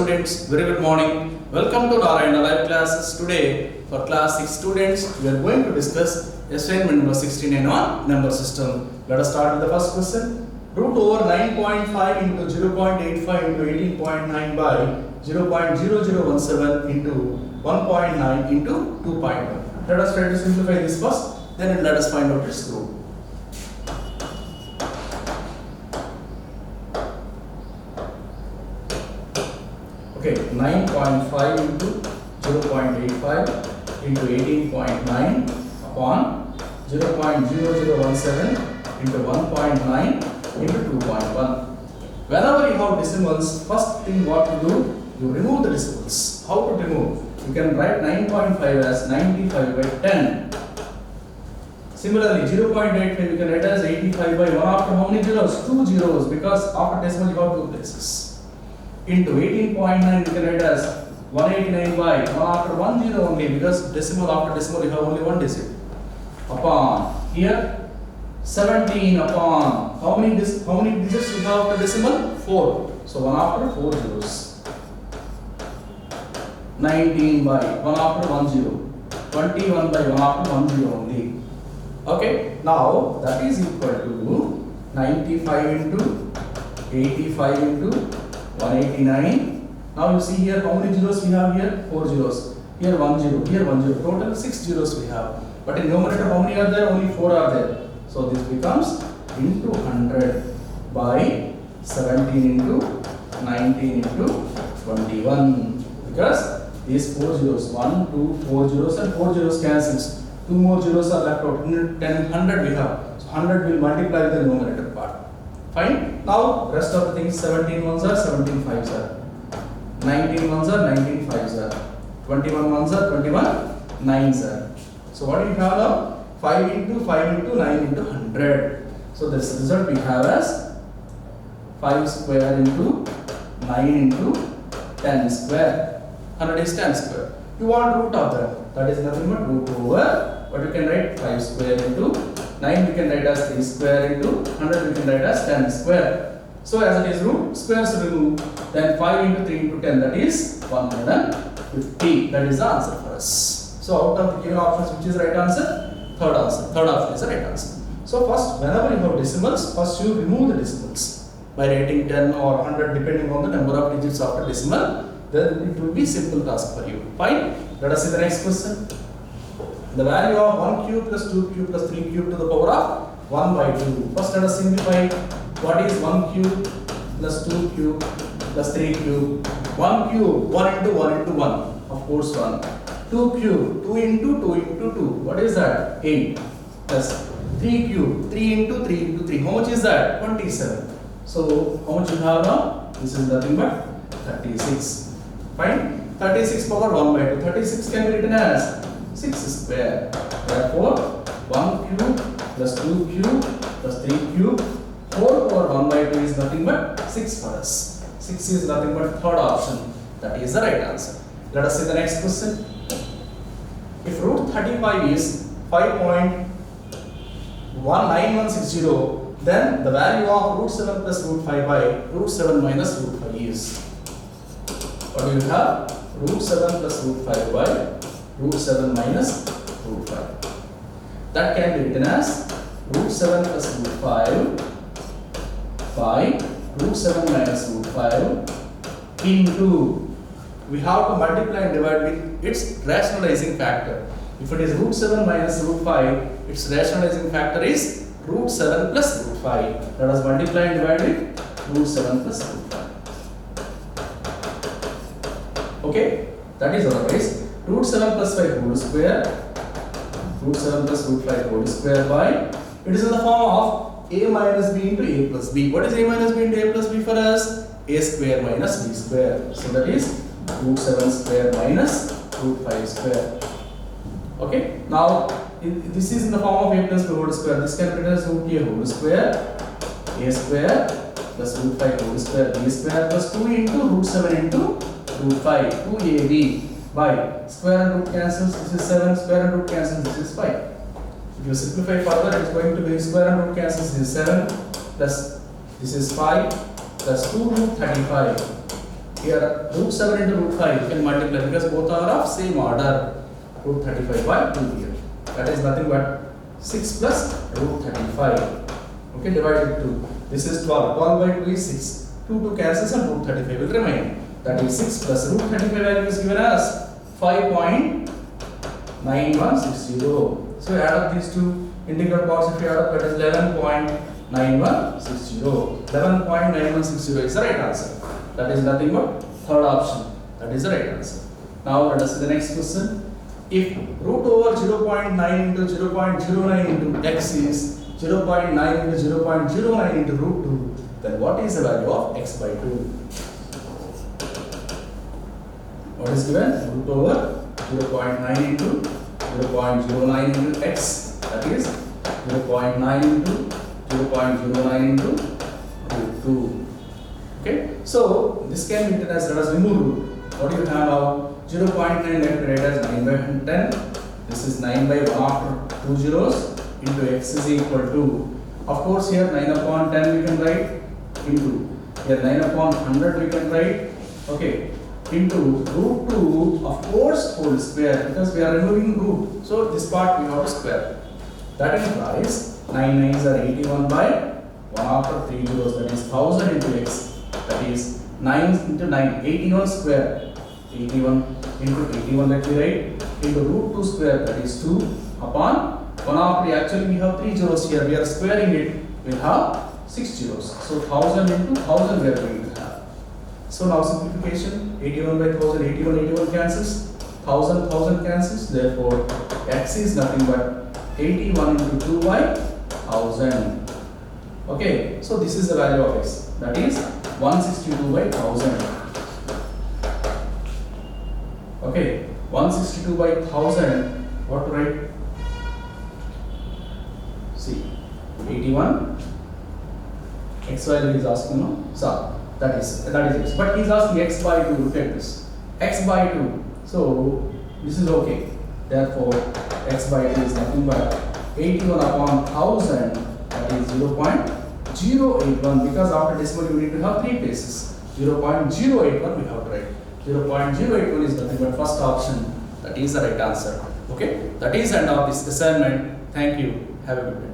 students, very good morning. Welcome to Narayana Live Classes. Today, for class 6 students, we are going to discuss assignment number 69 on number system. Let us start with the first question. Root over 9.5 into 0.85 into 18.9 by 0.0017 into 1.9 into 2.1. Let us try to simplify this first, then let us find out its root. Okay, 9.5 into 0.85 into 18.9 upon 0.0017 into 1.9 into 2.1. Whenever you have decimals, first thing what to do, you remove the decimals. How to remove? You can write 9.5 as 95 by 10. Similarly, 0.85 you can write as 85 by 1 after how many zeros? 2 zeros, because after decimal you have 2 places. Into 18.9 you can write as 189 by 1 after 1 zero only, because decimal after decimal you have only one digit. Upon here 17 upon how many digits you have after decimal? 4. So 1 after 4 zeros. 19 by 1 after 1 zero. 21 by 1 after 1 zero only. Okay, now that is equal to 95 into 85 into 189. Now you see here how many zeros we have here? 4 zeros. Here 1 zero, here 1 zero. Total 6 zeros we have. But in numerator how many are there? Only 4 are there. So this becomes into 100 by 17 into 19 into 21. Because these 4 zeros, 1, 2, 4 zeros and 4 zeros cancels. 2 more zeros are left out. 10, 100 we have. So 100 will multiply the numerator part. Fine. Now rest of the things, 17 ones are 17 fives are. 19 ones are 19 fives are. 21 ones are 21 nines are. So what do you have now? 5 into 5 into 9 into 100. So this result we have as 5 square into 9 into 10 square. 100 is 10 square. You want root of that. That is nothing but root over. But you can write 5 square into 9 we can write as 3 square into 100 we can write as 10 square. So as it is root, squares remove, then 5 into 3 into 10, that is 150. That is the answer for us. So out of the given options, which is the right answer? Third answer. Third option is the right answer. So first, whenever you have decimals, first you remove the decimals by writing 10 or 100 depending on the number of digits after decimal. Then it will be simple task for you. Fine. Let us see the next question. The value of 1 cube plus 2 cube plus 3 cube to the power of 1 by 2. First let us simplify. What is 1 cube plus 2 cube plus 3 cube? 1 cube, 1 into 1 into 1. Of course 1. 2 cube, 2 into 2 into 2. What is that? 8. Plus 3 cube, 3 into 3 into 3. How much is that? 27. So how much you have now? This is nothing but 36. Fine. 36 power 1 by 2. 36 can be written as 6 square. Therefore, 1 cube plus 2 cube plus 3 cube, 4 over 1 by 2 is nothing but 6 for us. 6 is nothing but third option. That is the right answer. Let us see the next question. If root 35 is 5.19160, then the value of root 7 plus root 5 by root 7 minus root 5 is. What do you have? Root 7 plus root 5 by root 7 minus root 5. That can be written as root 7 plus root 5 by root 7 minus root 5 into, we have to multiply and divide with its rationalizing factor. If it is root 7 minus root 5, its rationalizing factor is root 7 plus root 5. Let us multiply and divide with root 7 plus root 5. Okay, that is otherwise. Root 7 plus 5 whole square, root 7 plus root 5 whole square by, it is in the form of a minus b into a plus b. What is a minus b into a plus b for us? A square minus b square. So that is root 7 square minus root 5 square. Okay, now this is in the form of a plus b whole square. This can be written as root a whole square, a square plus root 5 whole square, b square plus 2 into root 7 into root 5, 2ab. By square and root cancels, this is 7, square and root cancels, this is 5. If you simplify further, it is going to be square and root cancels, this is 7 plus this is 5 plus 2 root 35 Here root 7 into root 5 you can multiply because both are of same order. Root 35 by 2 here. That is nothing but 6 plus root 35. Okay, divided 2. This is 12. 12 by 2 is 6. 2 cancels and root 35 will remain. That is 6 plus root 35 value is given as 5.9160. So add up these two integral parts. If you add up, that is 11.9160. 11.9160 is the right answer. That is nothing but third option. That is the right answer. Now let us see the next question. If root over 0.9 into 0.09 into x is 0.9 into 0.09 into root 2, then what is the value of x by 2? What is given? Root over 0.9 into 0.09 into x, that is 0.9 into 0.09 into root 2. Okay, so this can be written as, let us remove root. What do you have now? 0.9 let me write as 9 by 10. This is 9 by 1 after 2 zeros into x is equal to, of course here 9 upon 10 we can write, into here 9 upon 100 we can write, okay, into root 2 of course whole square, because we are removing root, so this part we have to square. That implies 9 nines are 81 by 1 after 3 zeros, that is 1000 into x, that is 9 into 9, 81 square, 81 into 81 let me write, into root 2 square, that is 2 upon 1 after, actually we have 3 zeros here, we are squaring it, we have 6 zeros. So 1000 into 1000 we are going to have. So now simplification, 81 by 1000, 81, 81 cancels, 1000, 1000 cancels, therefore x is nothing but 81 into 2 by 1000. Okay, so this is the value of x, that is 162 by 1000. Okay, 162 by 1000, what to write? See, 81, x value is asking, no? So, that is x. But he is asking x by 2, look at this. X by 2, so this is okay. Therefore, x by 2 is nothing but 81 upon 1000, that is 0.081, because after decimal you need to have 3 places. 0.081 we have to write. 0.081 is nothing but first option, that is the right answer. Okay, that is the end of this assignment. Thank you. Have a good day.